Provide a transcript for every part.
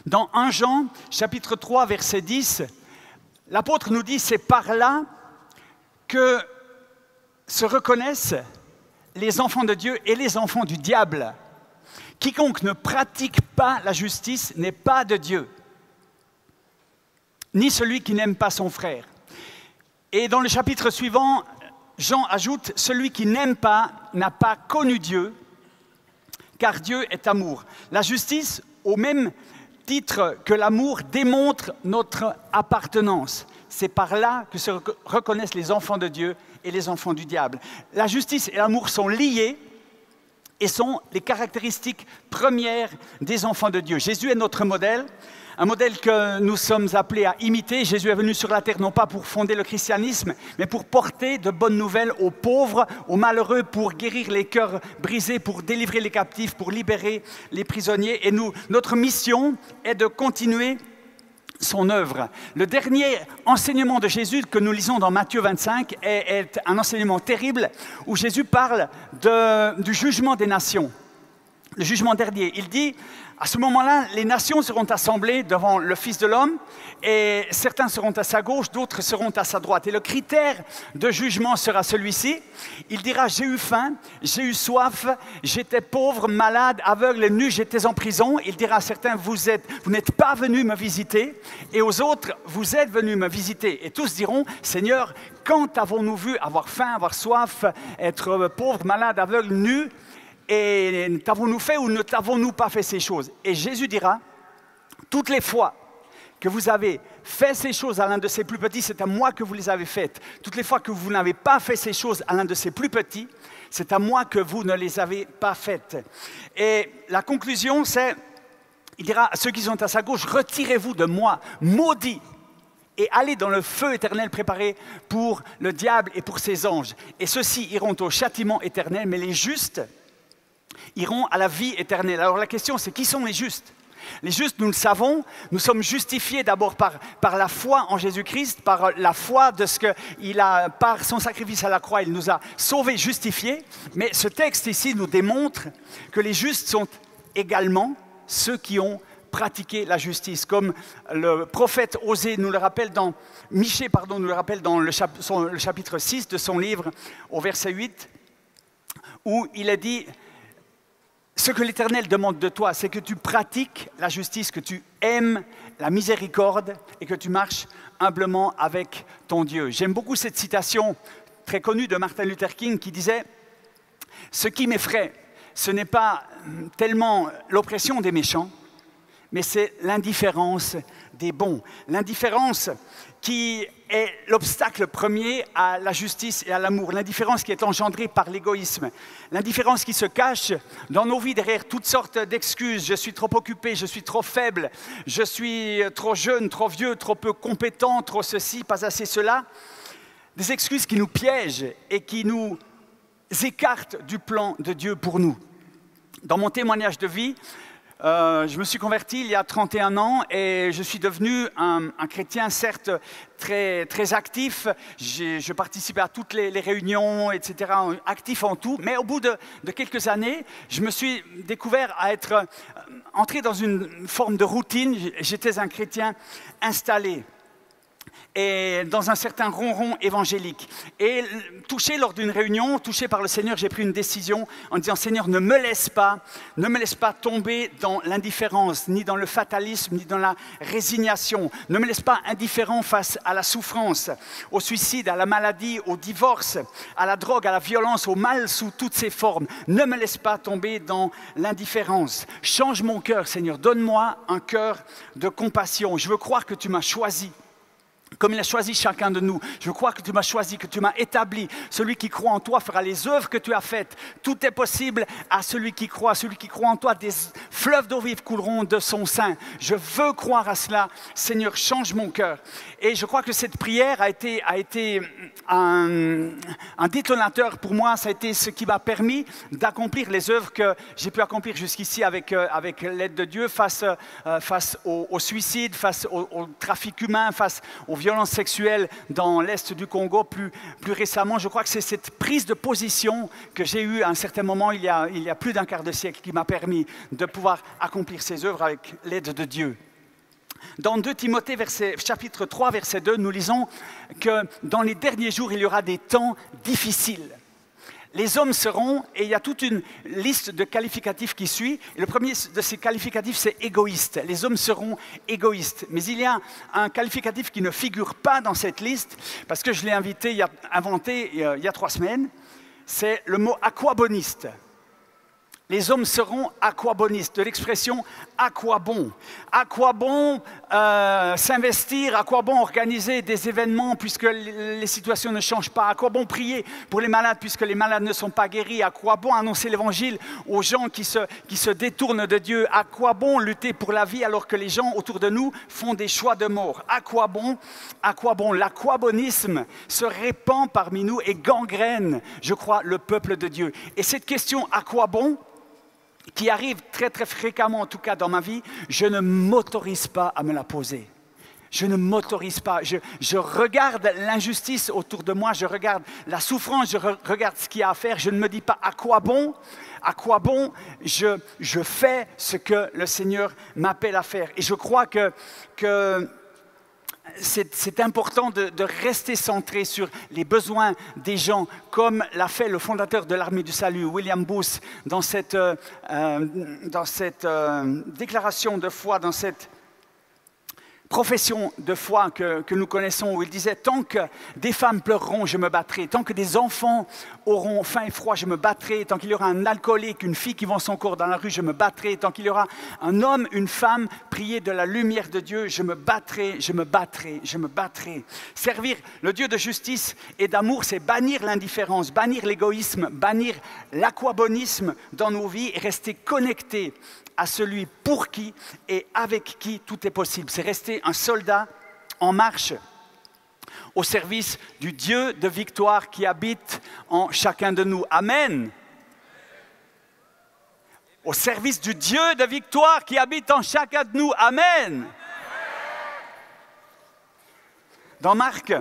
Dans 1 Jean, chapitre 3, verset 10, l'apôtre nous dit « C'est par là que se reconnaissent les enfants de Dieu et les enfants du diable. Quiconque ne pratique pas la justice n'est pas de Dieu, ni celui qui n'aime pas son frère. » Et dans le chapitre suivant, Jean ajoute « Celui qui n'aime pas n'a pas connu Dieu, car Dieu est amour. » La justice, au même titre que l'amour, démontre notre appartenance. C'est par là que se reconnaissent les enfants de Dieu et les enfants du diable. La justice et l'amour sont liés et sont les caractéristiques premières des enfants de Dieu. Jésus est notre modèle, un modèle que nous sommes appelés à imiter. Jésus est venu sur la terre non pas pour fonder le christianisme, mais pour porter de bonnes nouvelles aux pauvres, aux malheureux, pour guérir les cœurs brisés, pour délivrer les captifs, pour libérer les prisonniers. Et notre mission est de continuer son œuvre. Le dernier enseignement de Jésus que nous lisons dans Matthieu 25 est un enseignement terrible où Jésus parle du jugement des nations, le jugement dernier. Il dit, à ce moment-là, les nations seront assemblées devant le Fils de l'homme et certains seront à sa gauche, d'autres seront à sa droite. Et le critère de jugement sera celui-ci. Il dira, j'ai eu faim, j'ai eu soif, j'étais pauvre, malade, aveugle, nu, j'étais en prison. Il dira à certains, vous n'êtes pas venus me visiter. Et aux autres, vous êtes venus me visiter. Et tous diront, Seigneur, quand avons-nous vu avoir faim, avoir soif, être pauvre, malade, aveugle, nu? Et t'avons-nous fait ou ne t'avons-nous pas fait ces choses? Et Jésus dira, toutes les fois que vous avez fait ces choses à l'un de ces plus petits, c'est à moi que vous les avez faites. Toutes les fois que vous n'avez pas fait ces choses à l'un de ces plus petits, c'est à moi que vous ne les avez pas faites. Et la conclusion, c'est, il dira à ceux qui sont à sa gauche, retirez-vous de moi, maudits, et allez dans le feu éternel préparé pour le diable et pour ses anges. Et ceux-ci iront au châtiment éternel, mais les justes iront à la vie éternelle. Alors la question, c'est qui sont les justes? Les justes, nous le savons, nous sommes justifiés d'abord par la foi en Jésus-Christ, par la foi de ce qu'il a, par son sacrifice à la croix, il nous a sauvés, justifiés. Mais ce texte ici nous démontre que les justes sont également ceux qui ont pratiqué la justice. Comme le prophète Osée nous le rappelle dans, Michée, pardon, nous le rappelle dans le chapitre 6 de son livre, au verset 8, où il est dit... Ce que l'Éternel demande de toi, c'est que tu pratiques la justice, que tu aimes la miséricorde et que tu marches humblement avec ton Dieu. J'aime beaucoup cette citation très connue de Martin Luther King qui disait « Ce qui m'effraie, ce n'est pas tellement l'oppression des méchants, mais c'est l'indifférence des bons. » L'indifférence qui est l'obstacle premier à la justice et à l'amour. L'indifférence qui est engendrée par l'égoïsme. L'indifférence qui se cache dans nos vies derrière toutes sortes d'excuses. Je suis trop occupé, je suis trop faible, je suis trop jeune, trop vieux, trop peu compétent, trop ceci, pas assez cela. Des excuses qui nous piègent et qui nous écartent du plan de Dieu pour nous. Dans mon témoignage de vie, je me suis converti il y a 31 ans et je suis devenu un chrétien certes très, très actif. Je participais à toutes les réunions, etc., actif en tout. Mais au bout de quelques années, je me suis découvert à être entré dans une forme de routine. J'étais un chrétien installé et dans un certain ronron évangélique. Et touché lors d'une réunion, touché par le Seigneur, j'ai pris une décision en disant « Seigneur, ne me laisse pas tomber dans l'indifférence, ni dans le fatalisme, ni dans la résignation. Ne me laisse pas indifférent face à la souffrance, au suicide, à la maladie, au divorce, à la drogue, à la violence, au mal sous toutes ses formes. Ne me laisse pas tomber dans l'indifférence. Change mon cœur, Seigneur. Donne-moi un cœur de compassion. Je veux croire que tu m'as choisi. Comme il a choisi chacun de nous. Je crois que tu m'as choisi, que tu m'as établi. Celui qui croit en toi fera les œuvres que tu as faites. Tout est possible à celui qui croit. Celui qui croit en toi, des fleuves d'eau vive couleront de son sein. Je veux croire à cela. Seigneur, change mon cœur. Et je crois que cette prière a été un détonateur pour moi. Ça a été ce qui m'a permis d'accomplir les œuvres que j'ai pu accomplir jusqu'ici avec l'aide de Dieu face au suicide, face au trafic humain, face aux violences sexuelles dans l'Est du Congo. Plus récemment, je crois que c'est cette prise de position que j'ai eue à un certain moment, il y a plus d'un quart de siècle, qui m'a permis de pouvoir accomplir ces œuvres avec l'aide de Dieu. Dans 2 Timothée, chapitre 3, verset 2, nous lisons que dans les derniers jours, il y aura des temps difficiles. Les hommes seront, et il y a toute une liste de qualificatifs qui suit. Et le premier de ces qualificatifs, c'est égoïste. Les hommes seront égoïstes. Mais il y a un qualificatif qui ne figure pas dans cette liste, parce que je l'ai inventé il y a 3 semaines. C'est le mot aquaboniste. Les hommes seront aquabonistes, de l'expression « à quoi bon ». À quoi bon s'investir, à quoi bon organiser des événements puisque les situations ne changent pas, à quoi bon prier pour les malades puisque les malades ne sont pas guéris, à quoi bon annoncer l'évangile aux gens qui se détournent de Dieu, à quoi bon lutter pour la vie alors que les gens autour de nous font des choix de mort. À quoi bon l'aquabonisme se répand parmi nous et gangrène, je crois, le peuple de Dieu. Et cette question « à quoi bon ?» qui arrive très très fréquemment, en tout cas dans ma vie, je ne m'autorise pas à me la poser. Je ne m'autorise pas. Je regarde l'injustice autour de moi, je regarde la souffrance, je regarde ce qu'il y a à faire. Je ne me dis pas à quoi bon je fais ce que le Seigneur m'appelle à faire. Et je crois que c'est important de rester centré sur les besoins des gens, comme l'a fait le fondateur de l'Armée du Salut, William Booth, dans cette déclaration de foi, dans cette profession de foi que nous connaissons, où il disait « Tant que des femmes pleureront, je me battrai. Tant que des enfants auront faim et froid, je me battrai. Tant qu'il y aura un alcoolique, une fille qui vend son corps dans la rue, je me battrai. Tant qu'il y aura un homme, une femme, prier de la lumière de Dieu, je me battrai, je me battrai, je me battrai. » Servir le Dieu de justice et d'amour, c'est bannir l'indifférence, bannir l'égoïsme, bannir l'aquabonisme dans nos vies et rester connecté à celui pour qui et avec qui tout est possible. C'est rester un soldat en marche au service du Dieu de victoire qui habite en chacun de nous. Amen. Au service du Dieu de victoire qui habite en chacun de nous. Amen. Dans Marc,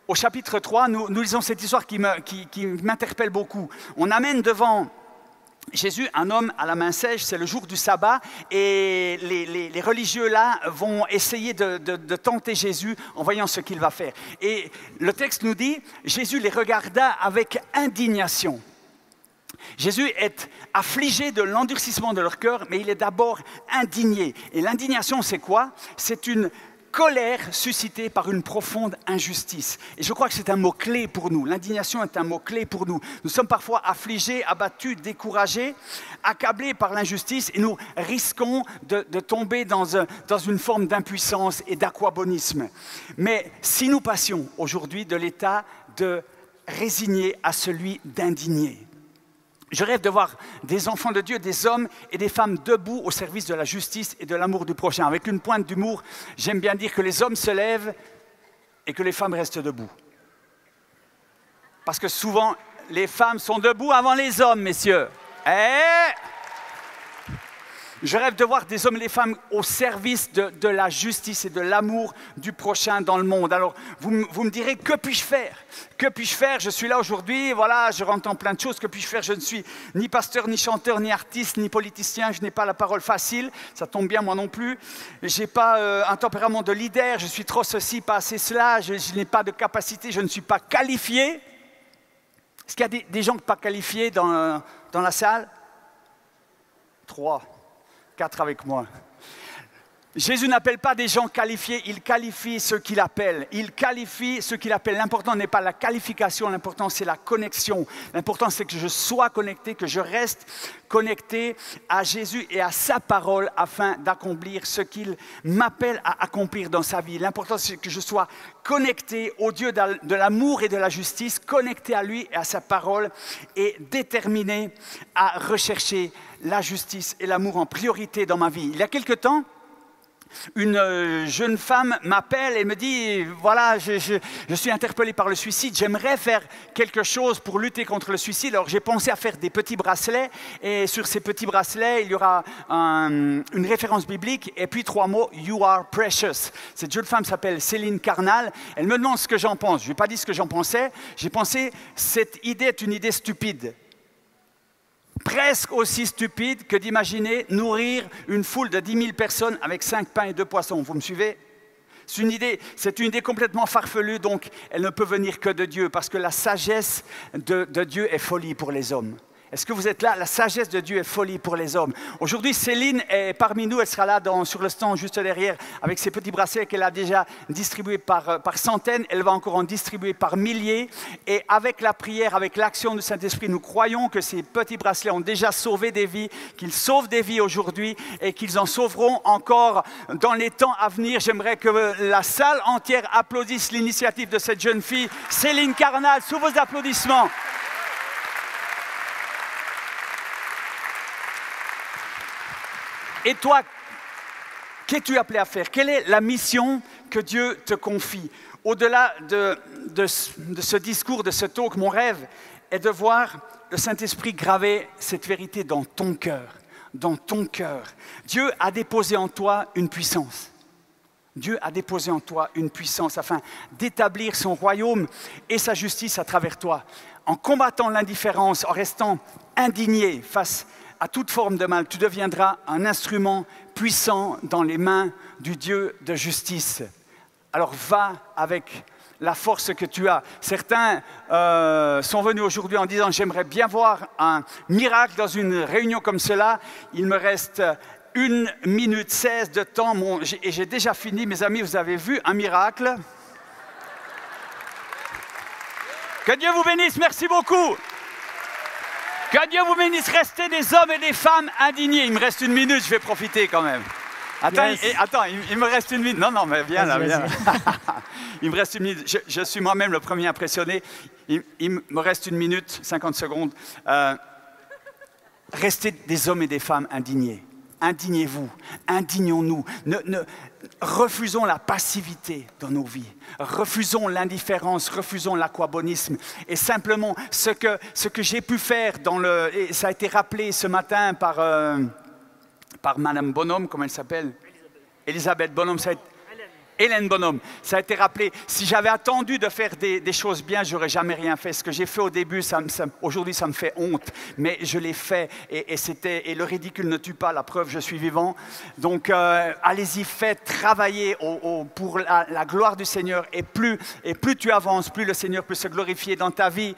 au chapitre 3, nous lisons cette histoire qui m'interpelle beaucoup. On amène devant Jésus, un homme à la main sèche, c'est le jour du sabbat, et les religieux là vont essayer de tenter Jésus en voyant ce qu'il va faire. Et le texte nous dit, Jésus les regarda avec indignation. Jésus est affligé de l'endurcissement de leur cœur, mais il est d'abord indigné. Et l'indignation, c'est quoi? C'est une colère suscitée par une profonde injustice. Et je crois que c'est un mot-clé pour nous. L'indignation est un mot-clé pour nous. Nous sommes parfois affligés, abattus, découragés, accablés par l'injustice et nous risquons de tomber dans une forme d'impuissance et d'aquabonisme. Mais si nous passions aujourd'hui de l'état de résigné à celui d'indigné, je rêve de voir des enfants de Dieu, des hommes et des femmes debout au service de la justice et de l'amour du prochain. Avec une pointe d'humour, j'aime bien dire que les hommes se lèvent et que les femmes restent debout. Parce que souvent, les femmes sont debout avant les hommes, messieurs. Je rêve de voir des hommes et des femmes au service de la justice et de l'amour du prochain dans le monde. Alors, vous me direz, que puis-je faire? Que puis-je faire? Je suis là aujourd'hui, voilà, je rentre en plein de choses. Que puis-je faire? Je ne suis ni pasteur, ni chanteur, ni artiste, ni politicien. Je n'ai pas la parole facile. Ça tombe bien, moi non plus. Je n'ai pas un tempérament de leader. Je suis trop ceci, pas assez cela. Je n'ai pas de capacité. Je ne suis pas qualifié. Est-ce qu'il y a des gens pas qualifiés dans la salle? 3. 4 avec moi. Jésus n'appelle pas des gens qualifiés, il qualifie ceux qu'il appelle. Il qualifie ceux qu'il appelle. L'important n'est pas la qualification, l'important c'est la connexion. L'important c'est que je sois connecté, que je reste connecté à Jésus et à sa parole afin d'accomplir ce qu'il m'appelle à accomplir dans sa vie. L'important c'est que je sois connecté au Dieu de l'amour et de la justice, connecté à lui et à sa parole et déterminé à rechercher la justice et l'amour en priorité dans ma vie. Il y a quelque temps, une jeune femme m'appelle et me dit, voilà, je suis interpellé par le suicide, j'aimerais faire quelque chose pour lutter contre le suicide. Alors j'ai pensé à faire des petits bracelets et sur ces petits bracelets, il y aura une référence biblique et puis 3 mots, You are precious. Cette jeune femme s'appelle Céline Carnal, elle me demande ce que j'en pense. Je ne lui ai pas dit ce que j'en pensais, j'ai pensé, cette idée est une idée stupide. presque aussi stupide que d'imaginer nourrir une foule de 10 000 personnes avec 5 pains et 2 poissons. Vous me suivez? C'est une idée complètement farfelue, donc elle ne peut venir que de Dieu, parce que la sagesse de Dieu est folie pour les hommes. Est-ce que vous êtes là? La sagesse de Dieu est folie pour les hommes. Aujourd'hui, Céline est parmi nous, elle sera là sur le stand juste derrière avec ses petits bracelets qu'elle a déjà distribués par centaines. Elle va encore en distribuer par milliers. Et avec la prière, avec l'action du Saint-Esprit, nous croyons que ces petits bracelets ont déjà sauvé des vies, qu'ils sauvent des vies aujourd'hui et qu'ils en sauveront encore dans les temps à venir. J'aimerais que la salle entière applaudisse l'initiative de cette jeune fille, Céline Carnal, sous vos applaudissements. Et toi, qu'es-tu appelé à faire? Quelle est la mission que Dieu te confie? Au-delà de ce discours, de ce talk, mon rêve est de voir le Saint-Esprit graver cette vérité dans ton cœur. Dans ton cœur. Dieu a déposé en toi une puissance. Dieu a déposé en toi une puissance afin d'établir son royaume et sa justice à travers toi. En combattant l'indifférence, en restant indigné face à toute forme de mal, tu deviendras un instrument puissant dans les mains du Dieu de justice. Alors va avec la force que tu as. Certains sont venus aujourd'hui en disant « J'aimerais bien voir un miracle dans une réunion comme cela. Il me reste 1 minute 16 de temps et j'ai déjà fini. Mes amis, vous avez vu un miracle? Que Dieu vous bénisse, merci beaucoup. Que Dieu vous bénisse, restez des hommes et des femmes indignés. Il me reste 1 minute, je vais profiter quand même. Attends, yes. Il me reste 1 minute. Non, mais viens là, viens. Il me reste 1 minute. Je suis moi-même le premier impressionné. Il me reste 1 minute, 50 secondes. Restez des hommes et des femmes indignés. Indignez-vous, indignons-nous. Refusons la passivité dans nos vies. Refusons l'indifférence, refusons l'aquabonisme. Et simplement, ce que j'ai pu faire, et ça a été rappelé ce matin par Madame Bonhomme, comment elle s'appelle? Elisabeth Bonhomme, Hélène Bonhomme, ça a été rappelé. Si j'avais attendu de faire des choses bien, je n'aurais jamais rien fait. Ce que j'ai fait au début, aujourd'hui, ça me fait honte. Mais je l'ai fait et le ridicule ne tue pas, la preuve, je suis vivant. Donc, allez-y, faites, travaillez pour la gloire du Seigneur. Et plus tu avances, plus le Seigneur peut se glorifier dans ta vie.